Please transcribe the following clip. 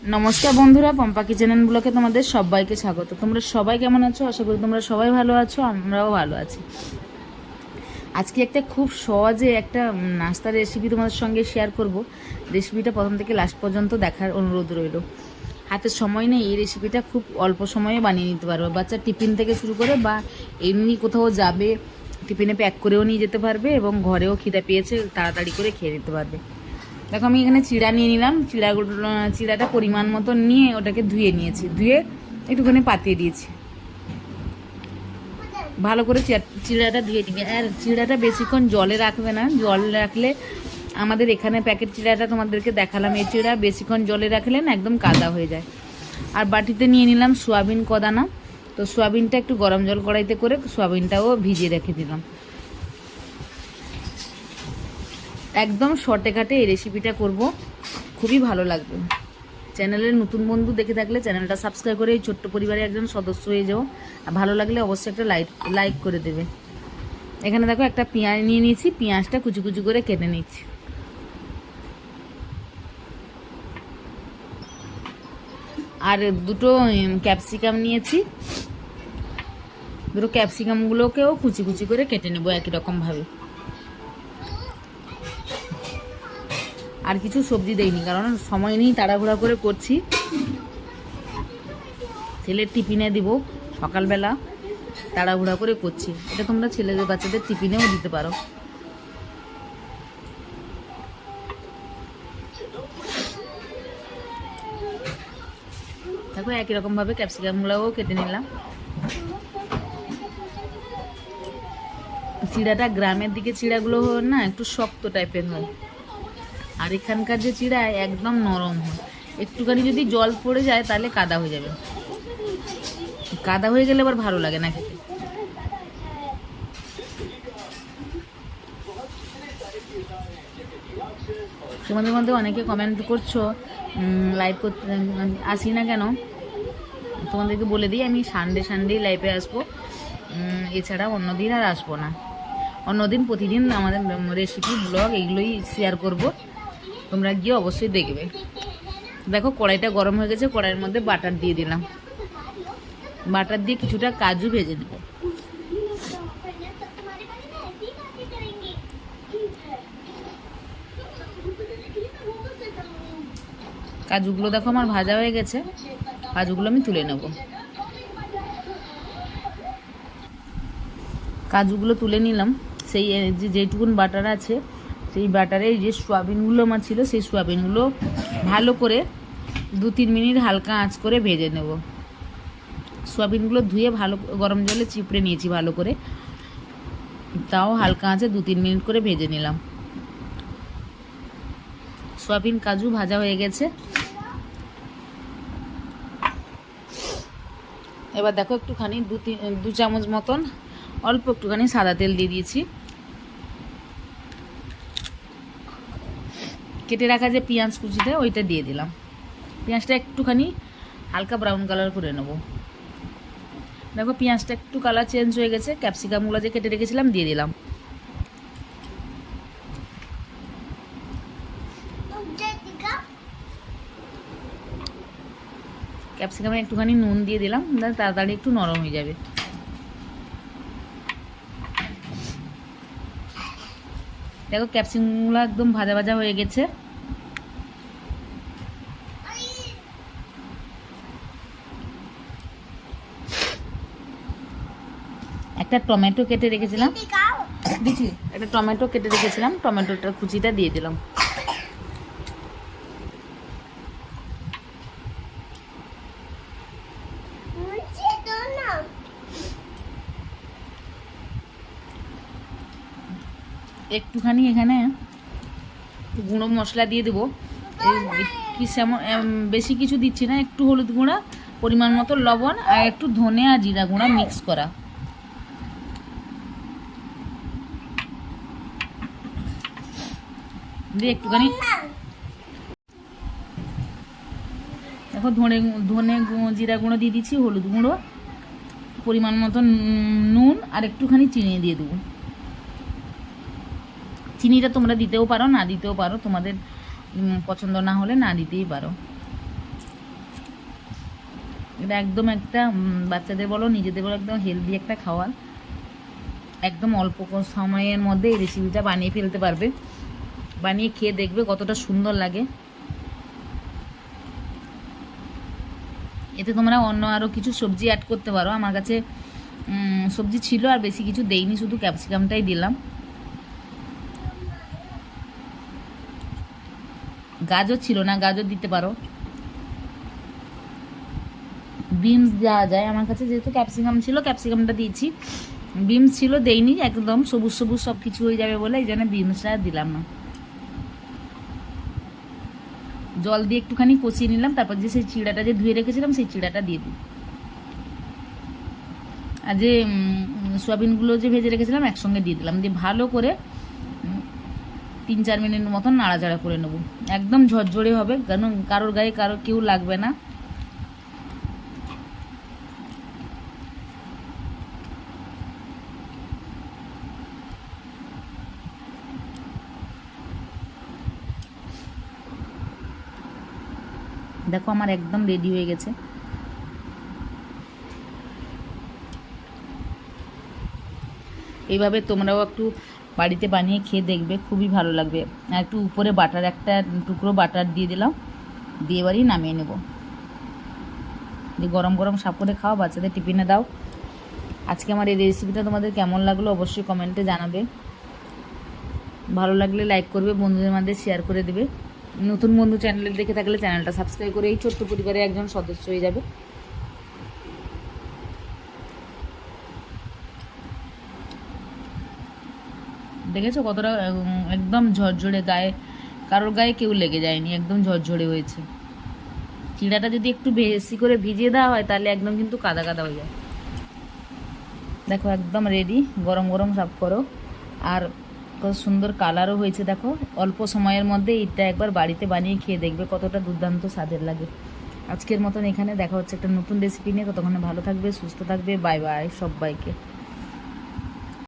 নমস্কার বন্ধুরা, পম্পা কিচেন ব্লগে তোমাদের সবাইকে স্বাগত। তোমরা সবাই কেমন আছো? আশা করি তোমরা সবাই ভালো আছো, আমরাও ভালো আছি। আজকে একটা খুব সহজে একটা নাস্তার রেসিপি তোমাদের সঙ্গে শেয়ার করব। রেসিপিটা প্রথম থেকে লাস্ট পর্যন্ত দেখার অনুরোধ রইল। হাতের সময় নেই, এই রেসিপিটা খুব অল্প সময়ে বানিয়ে নিতে পারবে। বাচ্চা টিফিন থেকে শুরু করে বা এমনি কোথাও যাবে টিফিনে প্যাক করেও নিয়ে যেতে পারবে এবং ঘরেও খিদে পেয়েছে তাড়াতাড়ি করে খেয়ে নিতে পারবে। দেখো আমি এখানে চিড়া নিয়ে নিলাম। চিড়াটা পরিমাণ মতো নিয়ে ওটাকে ধুয়ে নিয়েছি, ধুয়ে একটুখানি পাতিয়ে দিয়েছি। ভালো করে চিড়াটা ধুয়ে নিবি। আর চিড়াটা বেশিক্ষণ জলে রাখবে না, জল রাখলে আমাদের এখানে প্যাকেট চিড়াটা তোমাদেরকে দেখালাম, এই চিড়া বেশিক্ষণ জলে রাখলে না একদম কাদা হয়ে যায়। আর বাটিতে নিয়ে নিলাম সোয়াবিন কদানা। তো সোয়াবিনটা একটু গরম জল কড়াইতে করে সোয়াবিনটাও ভিজিয়ে রেখে দিলাম। একদম শর্টে কাটে এই রেসিপিটা করব, খুবই ভালো লাগবে। চ্যানেলের নতুন বন্ধু দেখে থাকলে চ্যানেলটা সাবস্ক্রাইব করে এই ছোট্ট পরিবারের একজন সদস্য হয়ে যাও। আর ভালো লাগলে অবশ্যই একটা লাইক করে দেবে। এখানে দেখো একটা পেঁয়াজ নিয়ে নিয়েছি, পেঁয়াজটা কুচি কুচি করে কেটে নিচ্ছি। আর দুটো ক্যাপসিকাম নিয়েছি, দুটো ক্যাপসিকামগুলোকেও কুচি কুচি করে কেটে নেবো একই রকমভাবে। আর কিছু সবজি দেইনি, কারণ সময় নেই, তাড়াহুড়া করে করছি। ছেলের টিফিনে দিব সকালবেলা, তাড়াহুড়া করে করছি। এটা তোমরা ছেলেদের বাচ্চাদের টিফিনেও দিতে পারো। দেখো একই রকমভাবে ক্যাপসিকামগুলোও কেটে নিলাম। চিড়াটা গ্রামের দিকে চিড়াগুলো না একটু শক্ত টাইপের হয়, আর এখানকার যে চিড়া একদম নরম হয়। একটুখানি যদি জল পড়ে যায় তাহলে কাদা হয়ে যাবে, কাদা হয়ে গেলে আবার ভালো লাগে না খেতে। তোমাদের মধ্যে অনেকে কমেন্ট করছো লাইভ করতে আসি না কেন। তোমাদেরকে বলে দিই, আমি সানডে লাইভে আসবো, এছাড়া অন্যদিন আর আসবো না। অন্যদিন প্রতিদিন আমাদের রেসিপি ব্লগ এগুলোই শেয়ার করব, তোমরা গিয়ে অবশ্যই দেখবে। দেখো কড়াইটা গরম হয়ে গেছে, কড়াইয়ের মধ্যে বাটার দিয়ে দিলাম। বাটার দিয়ে কিছুটা কাজু ভেজে নেব। কাজুগুলো দেখো আমার ভাজা হয়ে গেছে, কাজুগুলো আমি তুলে নেব। কাজুগুলো তুলে নিলাম। সেই যেটুকুন বাটার আছে সেই বাটারে যে সোয়াবিনগুলো আমার ছিল সেই সোয়াবিনগুলো ভালো করে 2-3 মিনিট হালকা আঁচ করে ভেজে নেব। সোয়াবিনগুলো ধুয়ে ভালো গরম জলে চিপড়ে নিয়েছি ভালো করে, তাও হালকা আঁচে 2-3 মিনিট করে ভেজে নিলাম। সোয়াবিন কাজু ভাজা হয়ে গেছে। এবার দেখো একটুখানি 2 চামচ মতন অল্প একটুখানি সাদা তেল দিয়ে দিয়েছি। কেটে রাখা যে পেঁয়াজ কুচিটা ওইটা দিয়ে দিলাম। পেঁয়াজটা একটুখানি হালকা ব্রাউন কালার করে নেব। দেখো পেঁয়াজটা একটু কালার চেঞ্জ হয়ে গেছে। ক্যাপসিকামগুলো যে কেটে রেখেছিলাম দিয়ে দিলাম। ক্যাপসিকামে একটুখানি নুন দিয়ে দিলাম, তাড়াতাড়ি একটু নরম হয়ে যাবে। দেখো ক্যাপসিকামগুলো একদম ভাজা ভাজা হয়ে গেছে। একটা টমেটো কেটে রেখেছিলাম, দিচ্ছি। একটা টমেটো কেটে রেখেছিলাম, টমেটোটার কুচিটা দিয়ে দিলাম। একটুখানি এখানে গুঁড়ো মশলা দিয়ে দেবো, কি বেশি কিছু দিচ্ছি না। একটু হলুদ গুঁড়া, পরিমাণ মতো লবণ, আর একটু ধনে আর জিরা গুঁড়া মিক্স করা। দিয়ে একটুখানি দেখো ধনে জিরা গুঁড়ো দিয়ে দিচ্ছি, হলুদ গুঁড়ো, পরিমাণ মতো নুন আর একটুখানি চিনি দিয়ে দেবো। চিনিটা তোমরা দিতেও পারো, না দিতেও পারো, তোমাদের পছন্দ না হলে না দিতেই পারো। এটা একদম একটা বাচ্চাদের বলো নিজেদের বলো একদম হেলদি একটা খাবার। একদম অল্প সময়ের মধ্যে এই রেসিপিটা বানিয়ে ফেলতে পারবে, বানিয়ে খেয়ে দেখবে কতটা সুন্দর লাগে। এতে তোমরা অন্য আরও কিছু সবজি অ্যাড করতে পারো। আমার কাছে সবজি ছিল আর বেশি কিছু দেইনি, শুধু ক্যাপসিকামটাই দিলাম। গাজর ছিল না, গাজর দিতে পারো, বিনস দেওয়া যায়। আমার কাছে যেহেতু ক্যাপসিকাম ছিল ক্যাপসিকামটা দিয়েছি, বিনস ছিল দেইনি, একদম সবুজ সবুজ সব কিছু হয়ে যাবে বলে এই জন্য বিনসটা দিলাম না। জল দিয়ে একটুখানি কষিয়ে নিলাম, তারপর যে সেই চিড়াটা যে ধুয়ে রেখেছিলাম সেই চিড়াটা দিয়ে দিই। আর যে সোয়াবিনগুলো যে ভেজে রেখেছিলাম একসঙ্গে দিয়ে দিলাম, দিয়ে ভালো করে 3-4 মিনিট মতন নাড়াচাড়া করে নেবো। একদম ঝরঝরে হবে, কারণ কারোর গায়ে কেউ লাগবে না। দেখো আমার একদম রেডি হয়ে গেছে। এইভাবে তোমরাও একটু বাড়িতে বানিয়ে খেয়ে দেখবে, খুবই ভালো লাগবে। আর একটু উপরে বাটার, একটা টুকরো বাটার দিয়ে দিলাম, দিয়ে বাড়ি নামিয়ে নেব। দিয়ে গরম গরম সাপ করে খাও, বাচ্চাদের টিফিনে দাও। আজকে আমার এই রেসিপিটা তোমাদের কেমন লাগলো অবশ্যই কমেন্টে জানাবে। ভালো লাগলে লাইক করবে, বন্ধুদের মধ্যে শেয়ার করে দেবে। নতুন বন্ধু চ্যানেলে দেখে থাকলে চ্যানেলটা সাবস্ক্রাইব করে এই ছোট্ট পরিবারের একজন সদস্য হয়ে যাবে। দেখেছো কতটা একদম ঝরঝরে, কারোর গায়ে কেউ লেগে যায়নি, একদম ঝরঝরে হয়েছে। চিড়াটা যদি একটু বেশি করে ভিজিয়ে দেওয়া হয় তাহলে একদম কিন্তু কাদা কাদা হয়ে যায়। দেখো একদম রেডি, গরম গরম সার্ভ করো। আর কত সুন্দর কালারও হয়েছে দেখো। অল্প সময়ের মধ্যে এটা একবার বাড়িতে বানিয়ে খেয়ে দেখবে কতটা দুর্দান্ত স্বাদের লাগে। আজকের মতন এখানে দেখা হচ্ছে একটা নতুন রেসিপি নিয়ে। ততক্ষণে ভালো থাকবে, সুস্থ থাকবে। বাই বাই সবাইকে।